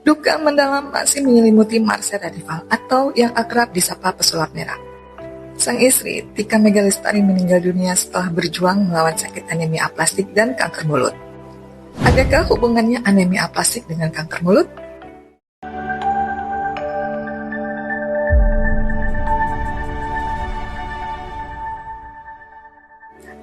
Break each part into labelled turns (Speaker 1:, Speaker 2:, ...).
Speaker 1: Luka mendalam masih menyelimuti Marcella Rival atau yang akrab disapa pesulap merah. Sang istri, Tika Megalestari, meninggal dunia setelah berjuang melawan sakit anemia aplastik dan kanker mulut. Adakah hubungannya anemia aplastik dengan kanker mulut?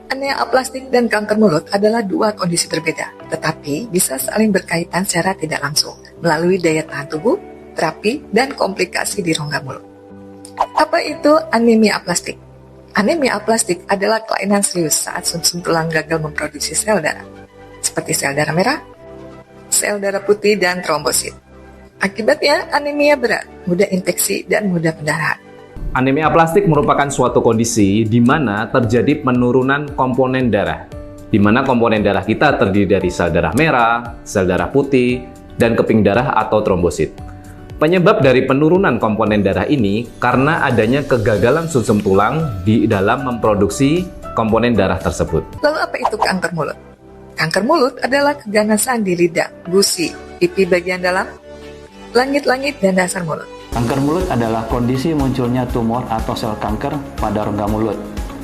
Speaker 1: Anemia aplastik dan kanker mulut adalah dua kondisi berbeda, tetapi bisa saling berkaitan secara tidak langsung melalui daya tahan tubuh, terapi, dan komplikasi di rongga mulut. Apa itu anemia aplastik? Anemia aplastik adalah kelainan serius saat sumsum tulang gagal memproduksi sel darah, seperti sel darah merah, sel darah putih, dan trombosit. Akibatnya anemia berat, mudah infeksi, dan mudah pendarahan.
Speaker 2: Anemia aplastik merupakan suatu kondisi di mana terjadi penurunan komponen darah, di mana komponen darah kita terdiri dari sel darah merah, sel darah putih, dan keping darah atau trombosit. Penyebab dari penurunan komponen darah ini karena adanya kegagalan sumsum tulang di dalam memproduksi komponen darah tersebut.
Speaker 1: Lalu apa itu kanker mulut? Kanker mulut adalah keganasan di lidah, gusi, pipi bagian dalam, langit-langit, dan dasar mulut.
Speaker 3: Kanker mulut adalah kondisi munculnya tumor atau sel kanker pada rongga mulut.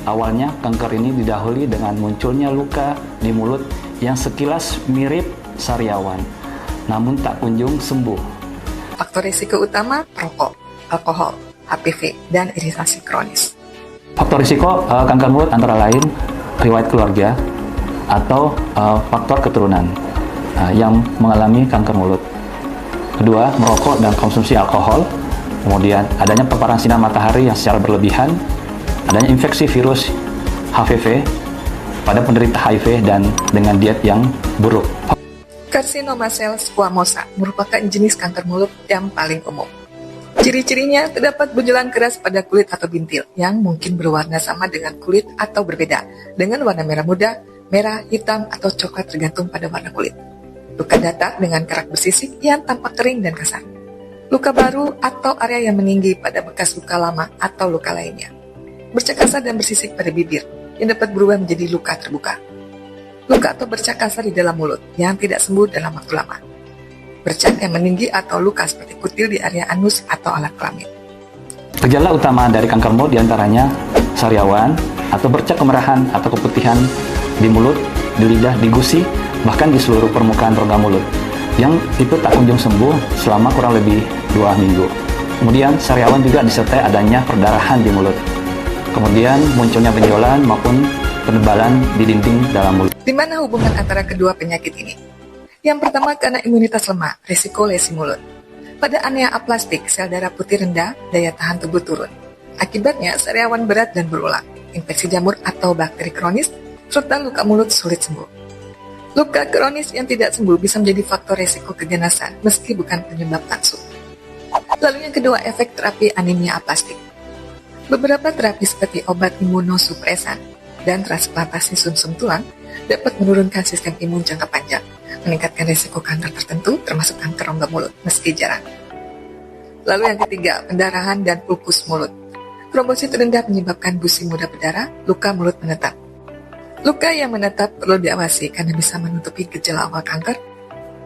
Speaker 3: Awalnya, kanker ini didahului dengan munculnya luka di mulut yang sekilas mirip sariawan, namun tak kunjung sembuh.
Speaker 1: Faktor risiko utama, perokok, alkohol, HPV, dan iritasi kronis.
Speaker 3: Faktor risiko kanker mulut antara lain riwayat keluarga atau faktor keturunan yang mengalami kanker mulut. Kedua, merokok dan konsumsi alkohol. Kemudian adanya paparan sinar matahari yang secara berlebihan, adanya infeksi virus HPV pada penderita HIV, dan dengan diet yang buruk.
Speaker 1: Karsinoma sel squamosa merupakan jenis kanker mulut yang paling umum. Ciri-cirinya terdapat benjolan keras pada kulit atau bintil yang mungkin berwarna sama dengan kulit atau berbeda dengan warna merah muda, merah, hitam, atau coklat tergantung pada warna kulit. Luka datar dengan kerak bersisik yang tampak kering dan kasar. Luka baru atau area yang meninggi pada bekas luka lama atau luka lainnya. Bercak kasar dan bersisik pada bibir yang dapat berubah menjadi luka terbuka. Luka atau bercak kasar di dalam mulut yang tidak sembuh dalam waktu lama. Bercak yang meninggi atau luka seperti kutil di area anus atau alat kelamin.
Speaker 3: Gejala utama dari kanker mulut diantaranya sariawan atau bercak kemerahan atau keputihan di mulut, di lidah, di gusi, bahkan di seluruh permukaan rongga mulut, yang itu tak kunjung sembuh selama kurang lebih 2 minggu. Kemudian sariawan juga disertai adanya perdarahan di mulut. Kemudian munculnya benjolan maupun penebalan di dinding dalam mulut.
Speaker 1: Di mana hubungan antara kedua penyakit ini? Yang pertama, karena imunitas lemah, risiko lesi mulut. Pada anemia aplastik, sel darah putih rendah, daya tahan tubuh turun. Akibatnya sariawan berat dan berulang, infeksi jamur atau bakteri kronis, serta luka mulut sulit sembuh. Luka kronis yang tidak sembuh bisa menjadi faktor resiko keganasan meski bukan penyebab langsung. Lalu yang kedua, efek terapi anemia aplastik. Beberapa terapi seperti obat imunosupresan dan transplantasi sumsum tulang dapat menurunkan sistem imun jangka panjang, meningkatkan risiko kanker tertentu termasuk kanker rongga mulut meski jarang. Lalu yang ketiga, pendarahan dan ulkus mulut. Trombosit rendah menyebabkan gusi mudah berdarah, luka mulut menetap. Luka yang menetap perlu diawasi karena bisa menutupi gejala awal kanker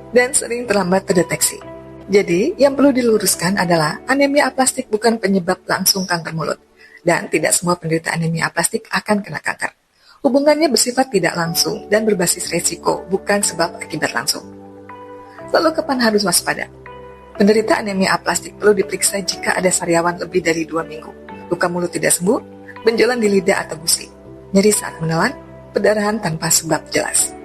Speaker 1: dan sering terlambat terdeteksi. Jadi, yang perlu diluruskan adalah anemia aplastik bukan penyebab langsung kanker mulut, dan tidak semua penderita anemia aplastik akan kena kanker. Hubungannya bersifat tidak langsung dan berbasis resiko, bukan sebab akibat langsung. Lalu kapan harus waspada? Penderita anemia aplastik perlu diperiksa jika ada sariawan lebih dari 2 minggu, luka mulut tidak sembuh, benjolan di lidah atau gusi, nyeri saat menelan, perdarahan tanpa sebab jelas.